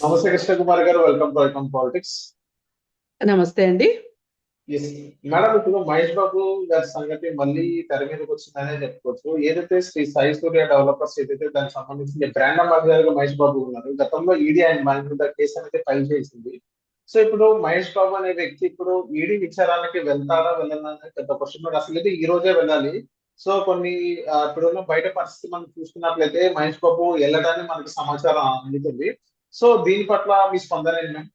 నమస్తే కృష్ణ కుమార్ గారు, welcome to icon politics. నమస్తే అండి. ఎస్ మేడం, ఇప్పుడు మహేష్ బాబు గారి సంగతి మళ్ళీ తెర మీదకి వచ్చిందనే చెప్పుకోవచ్చు. ఏదైతే శ్రీ సాయి సూర్య డెవలపర్స్ ఏదైతే దానికి సంబంధించి బ్రాండ్ అంబాసిడర్ గా మహేష్ బాబు ఉన్నారు, గతంలో ఈడీ ఆయన మీద కేసు అనేది ఫైల్ చేసింది. సో ఇప్పుడు మహేష్ బాబు అనే వ్యక్తి ఇప్పుడు ఈడీ విచారానికి వెళ్తారా వెళ్ళాలని పెద్ద క్వశ్చన్ మార్క్. అసలు అయితే ఈ రోజే వెళ్ళాలి. సో కొన్ని ఇప్పుడున్న బయట పరిస్థితి మనం చూసుకున్నట్లయితే మహేష్ బాబు వెళ్ళడానికి మనకి సమాచారం అందుతుంది. సో దీని పట్ల మీ స్పందన ఏంటి మ్యామ్?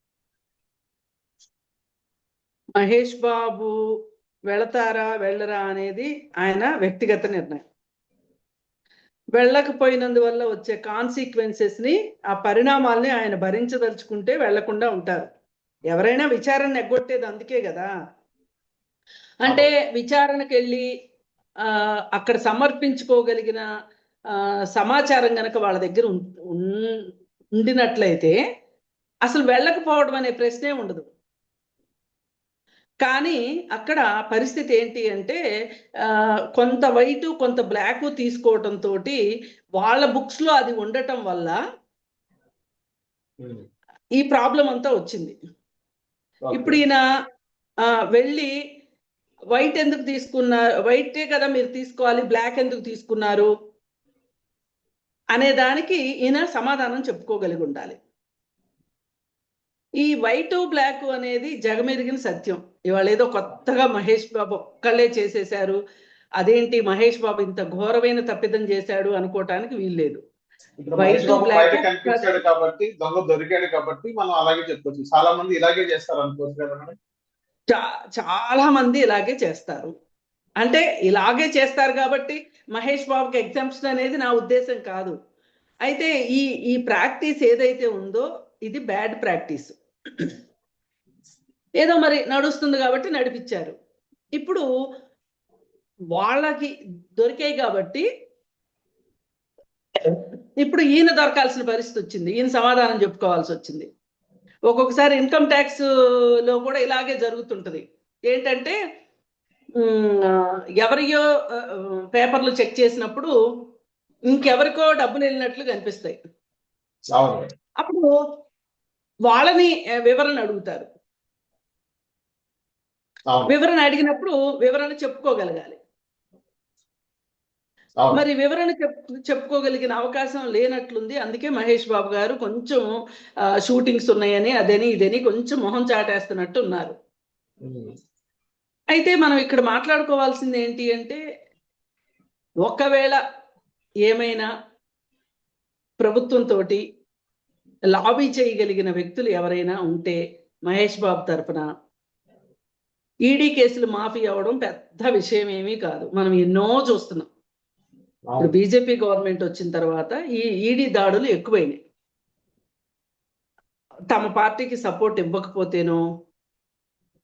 మహేష్ బాబు వెళతారా వెళ్ళరా అనేది ఆయన వ్యక్తిగత నిర్ణయం. వెళ్ళకపోయినందువల్ల వచ్చే కాన్సిక్వెన్సెస్ ని, ఆ పరిణామాల్ని ఆయన భరించదలుచుకుంటే వెళ్లకుండా ఉంటారు. ఎవరైనా విచారణ ఎగ్గొట్టేది అందుకే కదా. అంటే విచారణకు వెళ్ళి అక్కడ సమర్పించుకోగలిగిన సమాచారం గనక వాళ్ళ దగ్గర ఉండినట్లయితే అసలు వెళ్ళకపోవడం అనే ప్రశ్నే ఉండదు. కానీ అక్కడ పరిస్థితి ఏంటి అంటే కొంత వైట్ కొంత బ్లాక్ తీసుకోవటంతో వాళ్ళ బుక్స్ లో అది ఉండటం వల్ల ఈ ప్రాబ్లం అంతా వచ్చింది. ఇప్పుడు ఈయన వెళ్ళి వైట్ ఎందుకు తీసుకున్నారు, వైటే కదా మీరు తీసుకోవాలి, బ్లాక్ ఎందుకు తీసుకున్నారు అనే దానికి ఈయన సమాధానం చెప్పుకోగలిగి ఉండాలి. ఈ వైట్ బ్లాక్ అనేది జగమెరిగిన సత్యం. ఇవాళ ఏదో కొత్తగా మహేష్ బాబు ఒక్కళ్ళే చేసేశారు, అదేంటి మహేష్ బాబు ఇంత ఘోరమైన తప్పిదం చేశాడు అనుకోవటానికి వీల్లేదు. కనిపించాడు కాబట్టి, దొంగ దొరికాడు కాబట్టి మనం అలాగే చెప్పొచ్చు. చాలా మంది ఇలాగే చేస్తారు అనుకోవచ్చు కదా మేడం. చాలా మంది ఇలాగే చేస్తారు. అంటే ఇలాగే చేస్తారు కాబట్టి మహేష్ బాబుకి ఎగ్జామ్షన్ అనేది నా ఉద్దేశం కాదు. అయితే ఈ ప్రాక్టీస్ ఏదైతే ఉందో ఇది బ్యాడ్ ప్రాక్టీస్. ఏదో మరి నడుస్తుంది కాబట్టి నడిపించారు. ఇప్పుడు వాళ్ళకి దొరికాయి కాబట్టి ఇప్పుడు ఈయన దొరకాల్సిన పరిస్థితి వచ్చింది, ఈయన సమాధానం చెప్పుకోవాల్సి వచ్చింది. ఒక్కొక్కసారి ఇన్కమ్ ట్యాక్స్ లో కూడా ఇలాగే జరుగుతుంటది. ఏంటంటే ఎవరియో పేపర్లు చెక్ చేసినప్పుడు ఇంకెవరికో డబ్బులు వెళ్ళినట్లు కనిపిస్తాయి. అప్పుడు వాళ్ళని వివరణ అడుగుతారు. వివరణ అడిగినప్పుడు వివరణ చెప్పుకోగలగాలి. మరి వివరణ చెప్పుకోగలిగిన అవకాశం లేనట్లుంది. అందుకే మహేష్ బాబు గారు కొంచెం షూటింగ్స్ ఉన్నాయని అదని ఇదని కొంచెం మొహం చాటేస్తున్నట్టు ఉన్నారు. అయితే మనం ఇక్కడ మాట్లాడుకోవాల్సింది ఏంటి అంటే, ఒకవేళ ఏమైనా ప్రభుత్వంతో లాబీ చేయగలిగిన వ్యక్తులు ఎవరైనా ఉంటే మహేష్ బాబు తరఫున ఈడీ కేసులు మాఫీ అవ్వడం పెద్ద విషయం ఏమీ కాదు. మనం ఎన్నో చూస్తున్నాం. ఇప్పుడు బీజేపీ గవర్నమెంట్ వచ్చిన తర్వాత ఈ ఈడీ దాడులు ఎక్కువైనాయి. తమ పార్టీకి సపోర్ట్ ఇవ్వకపోతేనో,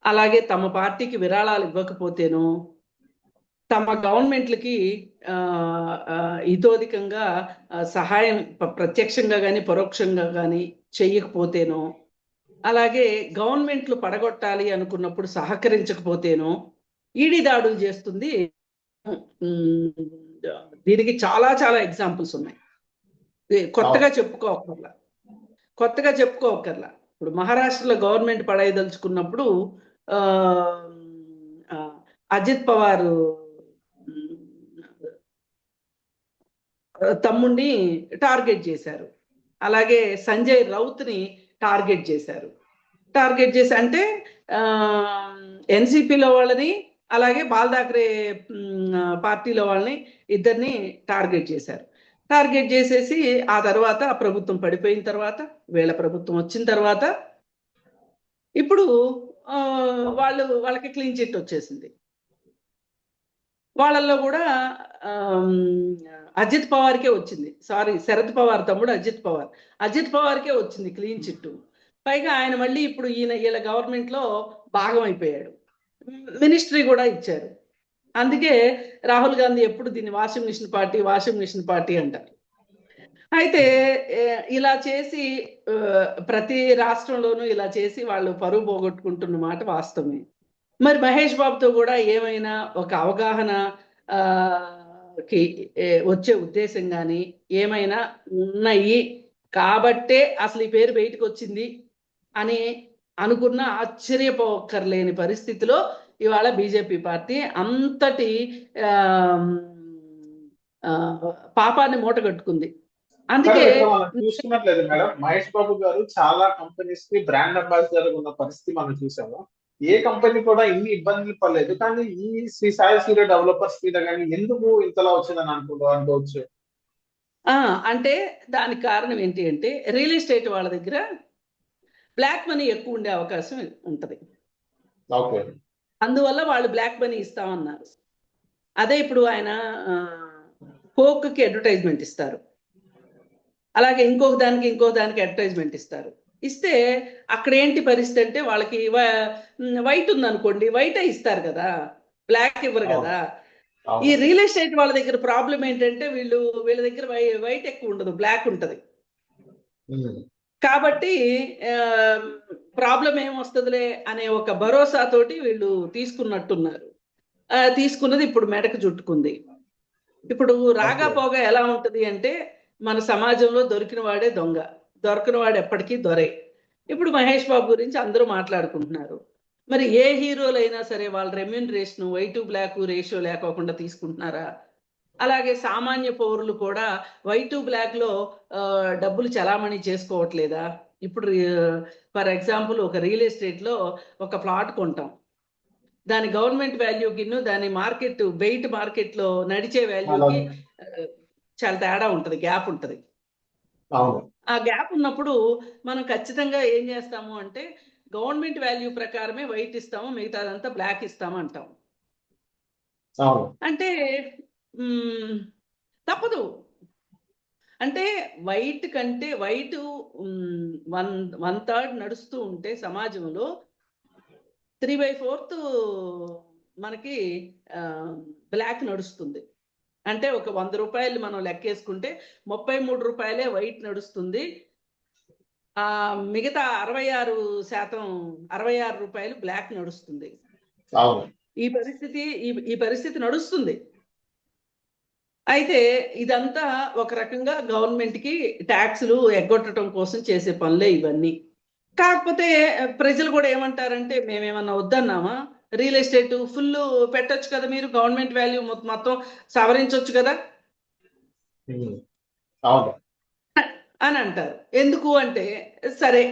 అలాగే తమ పార్టీకి విరాళాలు ఇవ్వకపోతేనో, తమ గవర్నమెంట్లకి ఇతోధికంగా సహాయం ప్రత్యక్షంగా కానీ పరోక్షంగా కానీ చెయ్యకపోతేనో, అలాగే గవర్నమెంట్లు పడగొట్టాలి అనుకున్నప్పుడు సహకరించకపోతేనో ఈడీ దాడులు చేస్తుంది. దీనికి చాలా చాలా ఎగ్జాంపుల్స్ ఉన్నాయి. కొత్తగా చెప్పుకోకర్లా. ఇప్పుడు మహారాష్ట్రలో గవర్నమెంట్ పడేయదలుచుకున్నప్పుడు అజిత్ పవార్ తమ్ముడిని టార్గెట్ చేశారు. అలాగే సంజయ్ రౌత్ని టార్గెట్ చేశారు. అంటే ఎన్సిపిలో వాళ్ళని, అలాగే బాల్ ఠాక్రే పార్టీలో వాళ్ళని ఇద్దరిని టార్గెట్ చేశారు. టార్గెట్ చేసేసి ఆ తర్వాత ఆ ప్రభుత్వం పడిపోయిన తర్వాత, వీళ్ళ ప్రభుత్వం వచ్చిన తర్వాత ఇప్పుడు వాళ్ళకి క్లీన్ చిట్ వచ్చేసింది. వాళ్ళల్లో కూడా అజిత్ పవార్కే వచ్చింది. శరద్ పవార్ తమ్ముడు అజిత్ పవార్కే వచ్చింది క్లీన్ చిట్. పైగా ఆయన మళ్ళీ ఇప్పుడు వీళ్ళ గవర్నమెంట్ లో భాగం అయిపోయాడు, మినిస్ట్రీ కూడా ఇచ్చారు. అందుకే రాహుల్ గాంధీ ఎప్పుడు దీన్ని వాషింగ్ మిషన్ పార్టీ అంటారు. అయితే ఇలా చేసి ప్రతి రాష్ట్రంలోనూ ఇలా చేసి వాళ్ళు పరువు పోగొట్టుకుంటున్న మాట వాస్తవమే. మరి మహేష్ బాబుతో కూడా ఏమైనా ఒక అవగాహన కి వచ్చే ఉద్దేశం కానీ ఏమైనా ఉన్నాయి కాబట్టే అసలు ఈ పేరు బయటకు వచ్చింది అని అనుకున్న ఆశ్చర్యపోక్కర్లేని పరిస్థితిలో ఇవాళ బీజేపీ పార్టీ అంతటి ఆ, ఆ, పాపాన్ని మూటగట్టుకుంది. అందుకే మేడం ఇక్కడ మనం చూసుకున్నట్లయితే మేడం మహేష్ బాబు గారు చాలా కంపెనీస్ కి బ్రాండ్ అంబాసిడర్ ఉన్న పరిస్థితి మనం చూసాము. ఏ కంపెనీ కూడా ఇన్ని ఇబ్బందులు పడలేదు, కానీ ఈ శ్రీ సాయి సూర్య డెవలపర్స్ మీద కానీ ఎందుకు ఇంతలా వచ్చిందని అనుకోవచ్చు. అంటే దానికి కారణం ఏంటి అంటే రియల్ ఎస్టేట్ వాళ్ళ దగ్గర బ్లాక్ మనీ ఎక్కువ ఉండే అవకాశం ఉంటది. ఓకే. అందువల్ల వాళ్ళు బ్లాక్ మనీ ఇస్తామన్నారు. అదే ఇప్పుడు ఆయన కోక్కి అడ్వర్టైజ్మెంట్ ఇస్తారు, అలాగే ఇంకొక దానికి అడ్వర్టైజ్మెంట్ ఇస్తారు. ఇస్తే అక్కడ ఏంటి పరిస్థితి అంటే వాళ్ళకి వైట్ ఉందనుకోండి, వైటే ఇస్తారు కదా, బ్లాక్ ఇవ్వరు కదా. ఈ రియల్ ఎస్టేట్ వాళ్ళ దగ్గర ప్రాబ్లం ఏంటంటే వీళ్ళ దగ్గర వైట్ ఎక్కువ ఉండదు, బ్లాక్ ఉంటది. కాబట్టి ప్రాబ్లం ఏమొస్తుందిలే అనే ఒక భరోసాతోటి వీళ్ళు తీసుకున్నట్టున్నారు. తీసుకున్నది ఇప్పుడు మెడకు చుట్టుకుంది. ఇప్పుడు రాగా పోగా ఎలా ఉంటది అంటే మన సమాజంలో దొరికిన వాడే దొంగ, దొరకని వాడు ఎప్పటికీ దొరే. ఇప్పుడు మహేష్ బాబు గురించి అందరూ మాట్లాడుకుంటున్నారు. మరి ఏ హీరోలైనా సరే వాళ్ళ remuneration white to black ratio లేకోకుండా తీసుకుంటున్నారా? అలాగే సామాన్య పౌరులు కూడా వైట్ టు బ్లాక్ లో డబ్బులు చలామణి చేసుకోవట్లేదా? ఇప్పుడు ఫర్ ఎగ్జాంపుల్ ఒక రియల్ ఎస్టేట్ లో ఒక ప్లాట్ కొంటాం, దాని గవర్నమెంట్ వాల్యూకి దాని మార్కెట్ బయట మార్కెట్ లో నడిచే వాల్యూకి చాలా తేడా ఉంటది, గ్యాప్ ఉంటది. ఆ గ్యాప్ ఉన్నప్పుడు మనం ఖచ్చితంగా ఏం చేస్తాము అంటే గవర్నమెంట్ వాల్యూ ప్రకారమే వైట్ ఇస్తాము, మిగతాదంతా బ్లాక్ ఇస్తాము అంటాం. అంటే తప్పదు. అంటే వైట్ కంటే వైట్ 1/3 నడుస్తూ ఉంటే సమాజంలో 3/4 మనకి బ్లాక్ నడుస్తుంది. అంటే ఒక 100 రూపాయలు మనం లెక్కేసుకుంటే 33 రూపాయలే వైట్ నడుస్తుంది. మిగతా 66 రూపాయలు బ్లాక్ నడుస్తుంది. ఈ పరిస్థితి నడుస్తుంది. అయితే ఇదంతా ఒక రకంగా గవర్నమెంట్ కి ట్యాక్సులు ఎగ్గొట్టడం కోసం చేసే పనులే ఇవన్నీ. కాకపోతే ప్రజలు కూడా ఏమంటారంటే మేమేమన్నా వద్దన్నామా? రియల్ ఎస్టేట్ ఫుల్ పెట్టొచ్చు కదా, మీరు గవర్నమెంట్ వాల్యూ మొత్తం సవరించవచ్చు కదా అని అంటారు. ఎందుకు అంటే సరే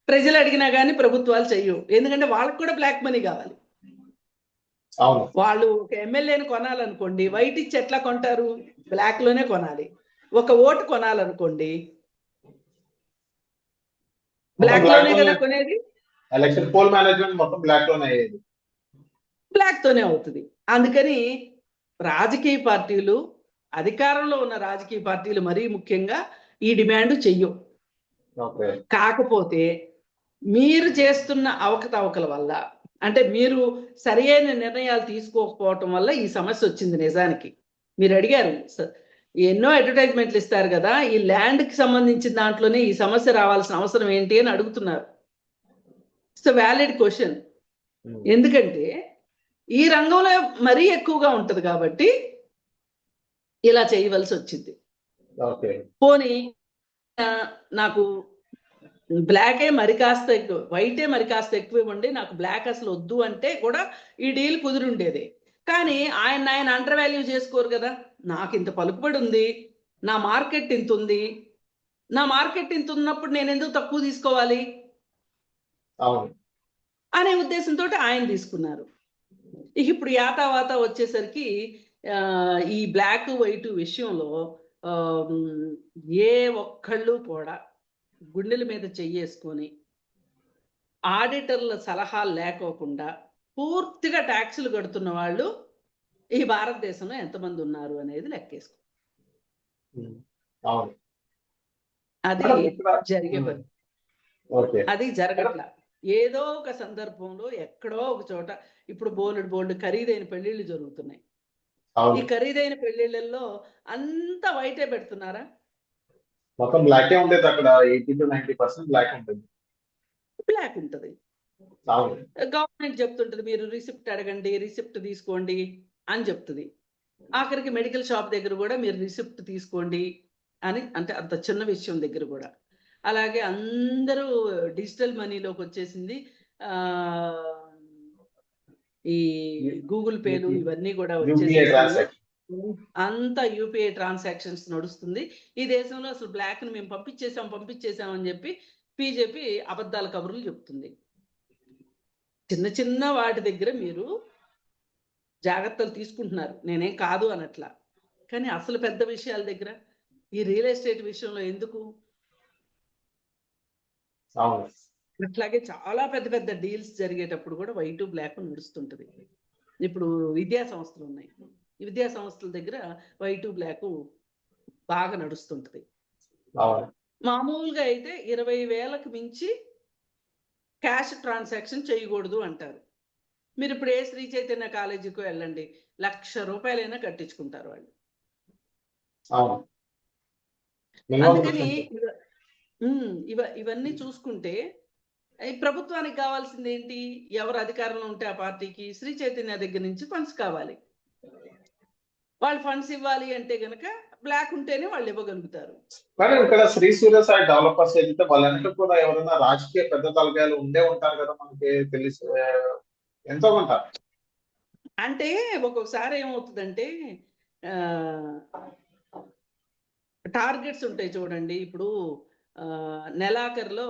ప్రజలు అడిగినా కానీ ప్రభుత్వాలు చెయ్యవు, ఎందుకంటే వాళ్ళకు కూడా బ్లాక్ మనీ కావాలి. వాళ్ళు ఒక ఎమ్మెల్యేని కొనాలనుకోండి, వైట్ ఇచ్చి ఎట్లా కొంటారు? బ్లాక్ లోనే కొనాలి. ఒక ఓటు కొనాలనుకోండి బ్లాక్ లోనే కదా కొనేది. ఎలక్షన్ పోల్ మేనేజ్మెంట్ మొత్తం బ్లాక్ లోనే అయ్యేది, బ్లాక్ తోనే అవుతుంది. అందుకని రాజకీయ పార్టీలు, అధికారంలో ఉన్న రాజకీయ పార్టీలు మరీ ముఖ్యంగా ఈ డిమాండ్ చెయ్యవు. కాకపోతే మీరు చేస్తున్న అవకతవకల వల్ల, అంటే మీరు సరైన నిర్ణయాలు తీసుకోకపోవటం వల్ల ఈ సమస్య వచ్చింది. నిజానికి మీరు అడిగారు, ఎన్నో అడ్వర్టైజ్మెంట్లు ఇస్తారు కదా, ఈ ల్యాండ్ కి సంబంధించిన దాంట్లోనే ఈ సమస్య రావాల్సిన అవసరం ఏంటి అని అడుగుతున్నారు. It's valid question. ఎందుకంటే ఈ రంగంలో మరీ ఎక్కువగా ఉంటది కాబట్టి ఇలా చేయవలసి వచ్చింది. పోనీ నాకు బ్లాకే మరి కాస్త ఎక్కువ, వైటే మరి కాస్త ఎక్కువ ఇవ్వండి, నాకు బ్లాక్ అసలు వద్దు అంటే కూడా ఈ డీల్ కుదిరుండేది. కానీ ఆయన అండర్ వాల్యూ చేసుకోరు కదా. నాకు ఇంత పలుకుబడి ఉంది, నా మార్కెట్ ఇంత ఉంది, నా మార్కెట్ ఇంత ఉన్నప్పుడు నేను ఎందుకు తక్కువ తీసుకోవాలి అనే ఉద్దేశంతో ఆయన తీసుకున్నారు. ఇప్పుడు యాతావాత వచ్చేసరికి ఈ బ్లాక్ వైట్ విషయంలో ఏ ఒక్కళ్ళు కూడా గుండెల మీద చెయ్యేసుకొని ఆడిటర్ల సలహాలు లేకోకుండా పూర్తిగా ట్యాక్సులు కడుతున్న వాళ్ళు ఈ భారతదేశంలో ఎంతమంది ఉన్నారు అనేది లెక్కేసుకో. అది జరిగే పని, అది జరగట్లా. ఏదో ఒక సందర్భంలో ఎక్కడో ఒక చోట ఇప్పుడు బోల్డ్ ఖరీదైన పెళ్లిళ్ళు జరుగుతున్నాయి. ఈ ఖరీదైన పెళ్లిళ్ళల్లో అంతా వైటే పెడుతున్నారా? మొత్తం బ్లాక్ ఉండేది. అక్కడ 80 to 90% బ్లాక్ ఉంటుంది. బ్లాక్ ఉంటది. గవర్నమెంట్ చెప్తుంటది మీరు రిసిప్ట్ అడగండి, రిసిప్ట్ తీసుకోండి అని చెప్తుంది. ఆఖరికి మెడికల్ షాప్ దగ్గర కూడా మీరు రిసిప్ట్ తీసుకోండి అని అంటే అంత చిన్న విషయం దగ్గర కూడా. అలాగే అందరూ డిజిటల్ మనీలోకి వచ్చేసింది. ఆ ఈ గూగుల్ పేలు ఇవన్నీ కూడా యూపీఐ వచ్చేసేసి ట్రాన్సాక్షన్. అంతా యూపీఐ ట్రాన్సాక్షన్స్ నడుస్తుంది. ఈ దేశంలో అసలు బ్లాక్ ని మేము పంపించేసాం అని చెప్పి బీజేపీ అబద్ధాల కబుర్లు చెప్తుంది. చిన్న చిన్న వాటి దగ్గర మీరు జాగ్రత్తలు తీసుకుంటున్నారు, నేనేం కాదు అనట్లా. కానీ అసలు పెద్ద విషయాల దగ్గర ఈ రియల్ ఎస్టేట్ విషయంలో ఎందుకు? అట్లాగే చాలా పెద్ద పెద్ద డీల్స్ జరిగేటప్పుడు కూడా వైట్ బ్లాక్ నడుస్తుంటది. ఇప్పుడు విద్యా సంస్థలు ఉన్నాయి, ఈ విద్యా సంస్థల దగ్గర వైట్ బ్లాక్ బాగా నడుస్తుంటది. మామూలుగా అయితే 20,000కు మించి క్యాష్ ట్రాన్సాక్షన్ చేయకూడదు అంటారు. మీరు ఇప్పుడు ఏ శ్రీ చైతన్య కాలేజీకి వెళ్ళండి, ₹1,00,000 కట్టించుకుంటారు వాళ్ళు. అందుకని ఇవన్నీ చూసుకుంటే ఈ ప్రభుత్వానికి కావాల్సింది ఏంటి? ఎవరు అధికారంలో ఉంటే ఆ పార్టీకి శ్రీ చైతన్య దగ్గర నుంచి ఫండ్స్ కావాలి. వాళ్ళు ఫండ్స్ ఇవ్వాలి అంటే గనక బ్లాక్ ఉంటేనే వాళ్ళు ఇవ్వగలుగుతారు. కానీ ఇక్కడ శ్రీ సూర్య సాయి డెవలపర్స్ అయితే వాళ్ళంటే కూడా ఎవరైనా రాజకీయ పెద్ద తలకాయలు ఉండే ఉంటారు కదా, మనకి తెలిసి ఎంతో కొంత. అంటే ఒక్కొక్కసారి ఏమవుతుందంటే టార్గెట్స్ ఉంటాయి చూడండి. ఇప్పుడు నెలాఖరులో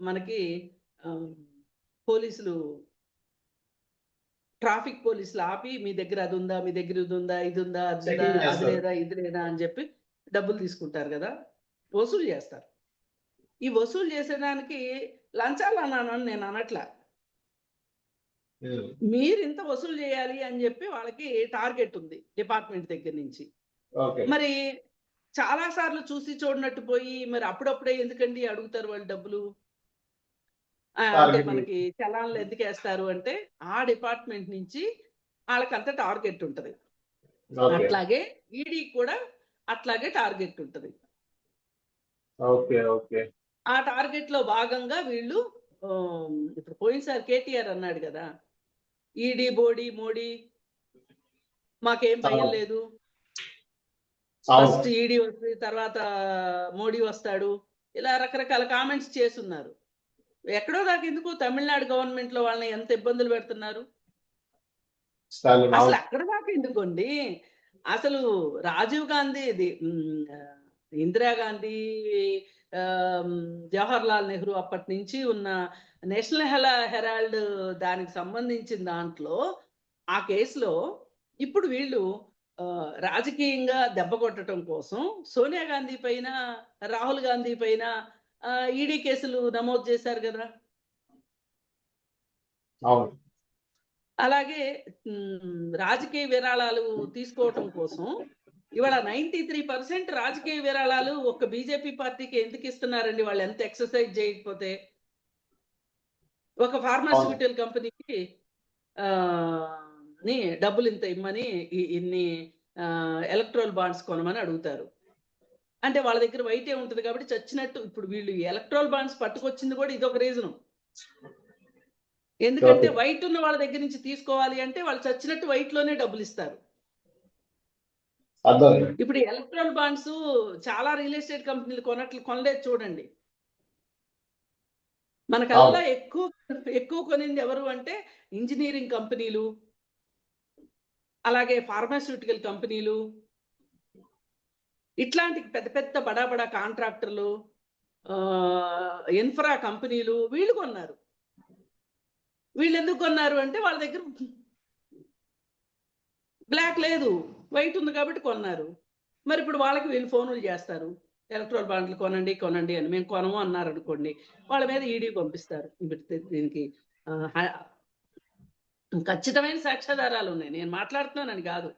మనకి పోలీసులు, ట్రాఫిక్ పోలీసులు ఆపి మీ దగ్గర అది ఉందా, మీ దగ్గర ఇది ఉందా, ఇది ఉందా, అది లేదా, ఇది లేదా అని చెప్పి డబ్బులు తీసుకుంటారు కదా, వసూలు చేస్తారు. ఈ వసూలు చేసేదానికి లంచాలు అన్నాను నేను అనట్లా. మీరు ఇంత వసూలు చేయాలి అని చెప్పి వాళ్ళకి టార్గెట్ ఉంది డిపార్ట్మెంట్ దగ్గర నుంచి. మరి చాలా సార్లు చూసి చూడనట్టు పోయి మరి అప్పుడప్పుడే ఎందుకండి అడుగుతారు వాళ్ళు డబ్బులు? అంటే మనకి చలాన్లు ఎందుకు వేస్తారు అంటే ఆ డిపార్ట్మెంట్ నుంచి వాళ్ళకంత టార్గెట్ ఉంటది. అట్లాగే ఈడీ కూడా అట్లాగే టార్గెట్ ఉంటది. ఆ టార్గెట్ లో భాగంగా వీళ్ళు ఇప్పుడు పోయినసారి కేటీఆర్ అన్నాడు కదా, ఈడీ బోడీ మోడీ మాకేం భయం లేదు, ఫస్ట్ ఈడీ వస్తుంది తర్వాత మోడీ వస్తాడు, ఇలా రకరకాల కామెంట్స్ చేస్తున్నారు. ఎక్కడో దాకా ఎందుకు తమిళనాడు గవర్నమెంట్ లో వాళ్ళని ఎంత ఇబ్బందులు పెడుతున్నారు, అసలు అక్కడ దాకా ఎందుకోండి. అసలు రాజీవ్ గాంధీ, ఇందిరాగాంధీ, జవహర్లాల్ నెహ్రూ అప్పటి నుంచి ఉన్న నేషనల్ హెరాల్డ్ దానికి సంబంధించిన దాంట్లో ఆ కేసులో ఇప్పుడు వీళ్ళు రాజకీయంగా దెబ్బ కొట్టడం కోసం సోనియా గాంధీ పైన, రాహుల్ గాంధీ పైన ఈడీ కేసులు నమోదు చేశారు కదా. అలాగే రాజకీయ విరాళాలు తీసుకోవటం కోసం ఇవాళ 93% రాజకీయ విరాళాలు ఒక్క బీజేపీ పార్టీకి ఎందుకు ఇస్తున్నారండి? వాళ్ళు ఎంత ఎక్సర్సైజ్ చేయకపోతే. ఒక ఫార్మాస్యూటికల్ కంపెనీకి డబ్బులు ఇంత ఇమ్మని, ఇన్ని ఎలక్ట్రల్ బాండ్స్ కొనమని అడుగుతారు. అంటే వాళ్ళ దగ్గర వైటే ఉంటుంది కాబట్టి చచ్చినట్టు. ఇప్పుడు వీళ్ళు ఎలక్ట్రల్ బాండ్స్ పట్టుకొచ్చింది కూడా ఇదొక రీజను. ఎందుకంటే వైట్ ఉన్న వాళ్ళ దగ్గర నుంచి తీసుకోవాలి అంటే వాళ్ళు చచ్చినట్టు వైట్ లోనే డబ్బులు ఇస్తారు. ఇప్పుడు ఎలక్ట్రల్ బాండ్స్ చాలా రియల్ ఎస్టేట్ కంపెనీలు కొనలేదు చూడండి. మనకల్లా ఎక్కువ కొనింది ఎవరు అంటే ఇంజనీరింగ్ కంపెనీలు, అలాగే ఫార్మాస్యూటికల్ కంపెనీలు, ఇట్లాంటి పెద్ద పెద్ద బడా కాంట్రాక్టర్లు, ఇన్ఫ్రా కంపెనీలు వీళ్ళు కొన్నారు. వీళ్ళు ఎందుకు కొన్నారు అంటే వాళ్ళ దగ్గర బ్లాక్ లేదు, వైట్ ఉంది కాబట్టి కొన్నారు. మరి ఇప్పుడు వాళ్ళకి వీళ్ళు ఫోన్లు చేస్తారు, ఎలక్ట్రల్ బాండ్లు కొనండి అని. మేము కొనము అన్నారు అనుకోండి, వాళ్ళ మీద ఈడీ పంపిస్తారు. దీనికి ఖచ్చితమైన సాక్ష్యాధారాలు ఉన్నాయి, నేను మాట్లాడుతున్నానని కాదు.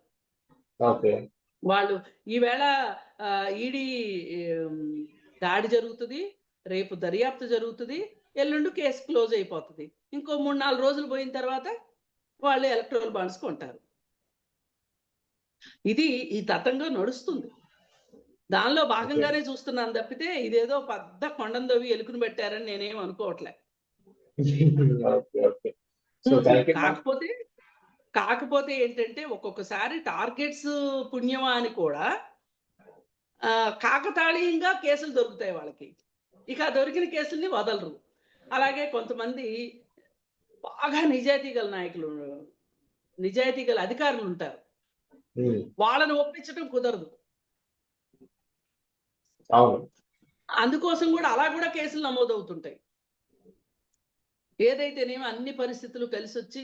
వాళ్ళు ఈవేళ ఈడీ దాడి జరుగుతుంది, రేపు దర్యాప్తు జరుగుతుంది, ఎల్లుండి కేసు క్లోజ్ అయిపోతుంది. ఇంకో 3-4 రోజులు పోయిన తర్వాత వాళ్ళు ఎలక్ట్రల్ బాండ్స్ కొంటారు. ఇది ఈ తతంగా నడుస్తుంది. దానిలో భాగంగానే చూస్తున్నాను తప్పితే ఇదేదో పెద్ద కొండందోవి ఎలుకను పెట్టారని నేనేం అనుకోవట్లే. కాకపోతే ఏంటంటే ఒక్కొక్కసారి టార్గెట్స్ పుణ్యమా అని కూడా కాకతాళీయంగా కేసులు దొరుకుతాయి వాళ్ళకి. ఇక ఆ దొరికిన కేసుల్ని వదలరు. అలాగే కొంతమంది బాగా నిజాయితీ గల నాయకులు, నిజాయితీ గల అధికారులు ఉంటారు. వాళ్ళని ఒప్పించడం కుదరదు. అవును. అందుకోసం కూడా అలా కూడా కేసులు నమోదవుతుంటాయి. ఏదైతేనేమో అన్ని పరిస్థితులు కలిసొచ్చి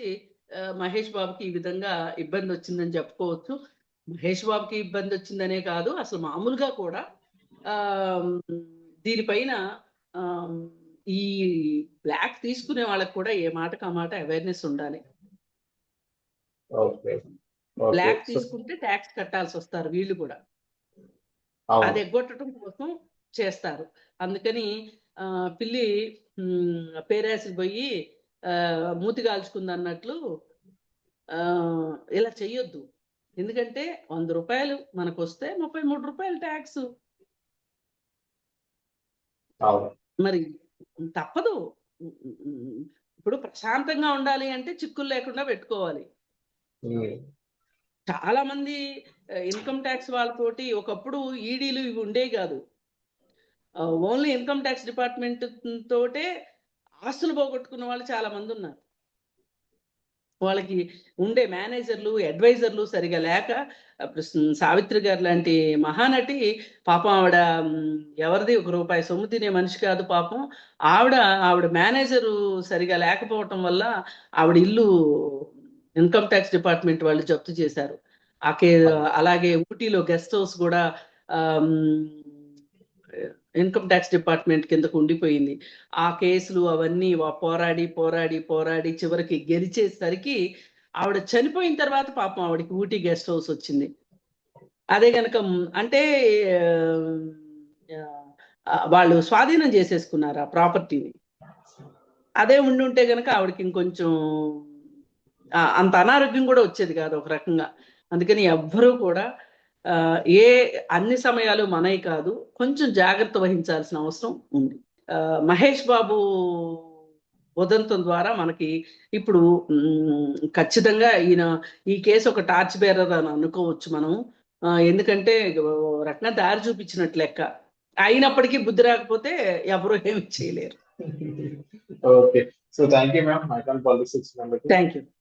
మహేష్ బాబుకి ఈ విధంగా ఇబ్బంది వచ్చిందని చెప్పుకోవచ్చు. మహేష్ బాబుకి ఇబ్బంది వచ్చిందనే కాదు, అసలు మామూలుగా కూడా దీనిపైన ఈ బ్లాక్ తీసుకునే వాళ్ళకి కూడా ఏ మాటకు ఆ మాట అవేర్నెస్ ఉండాలి. బ్లాక్ తీసుకుంటే ట్యాక్స్ కట్టాల్సి వస్తారు వీళ్ళు కూడా. అది ఎగ్గొట్టడం కోసం చేస్తారు. అందుకని పిల్లి పేరేసి పోయి మూతి కాల్చుకుంది అన్నట్లు ఇలా చెయ్యొద్దు. ఎందుకంటే 100 రూపాయలు మనకు వస్తే 33 రూపాయలు ట్యాక్స్. మరి తప్పదు. ఇప్పుడు ప్రశాంతంగా ఉండాలి అంటే చిక్కులు లేకుండా పెట్టుకోవాలి. చాలా మంది ఇన్కమ్ ట్యాక్స్ వాళ్ళతోటి ఒకప్పుడు ఈడీలు ఇవి ఉండేవి కాదు. ఓన్లీ ఇన్కమ్ ట్యాక్స్ డిపార్ట్మెంట్ తోటే ఆస్తులు పోగొట్టుకున్న వాళ్ళు చాలా మంది ఉన్నారు. వాళ్ళకి ఉండే మేనేజర్లు, అడ్వైజర్లు సరిగా లేక, సావిత్రి గారు లాంటి మహానటి పాపం, ఆవిడ ఎవరిది ₹1 సొమ్ము తినే మనిషి కాదు పాపం. ఆవిడ మేనేజరు సరిగా లేకపోవటం వల్ల ఆవిడ ఇల్లు ఇన్కమ్ ట్యాక్స్ డిపార్ట్మెంట్ వాళ్ళు జప్తు చేశారు. అలాగే ఊటీలో గెస్ట్ హౌస్ కూడా ఇన్కమ్ ట్యాక్స్ డిపార్ట్మెంట్ కిందకు ఉండిపోయింది. ఆ కేసులు అవన్నీ పోరాడి పోరాడి పోరాడి చివరికి గెలిచేసరికి ఆవిడ చనిపోయిన తర్వాత పాపం ఆవిడకి ఊటీ గెస్ట్ హౌస్ వచ్చింది. అదే కనుక అంటే వాళ్ళు స్వాధీనం చేసేసుకున్నారు ఆ ప్రాపర్టీని. అదే ఉండుంటే కనుక ఆవిడకి ఇంకొంచెం అంత అనారోగ్యం కూడా వచ్చేది కాదు ఒక రకంగా. అందుకని ఎవ్వరూ కూడా అన్ని సమయాలు మనవి కాదు, కొంచెం జాగ్రత్త వహించాల్సిన అవసరం ఉంది. మహేష్ బాబు ఉదంతం ద్వారా మనకి ఇప్పుడు ఖచ్చితంగా ఈ కేసు ఒక టార్చ్ బేరర్ అని అనుకోవచ్చు మనం. ఎందుకంటే రకంగా దారి చూపించినట్లు లెక్క. అయినప్పటికీ బుద్ధి రాకపోతే ఎవరు ఏమి చేయలేరు. Okay, so thank you ma'am. Thank you.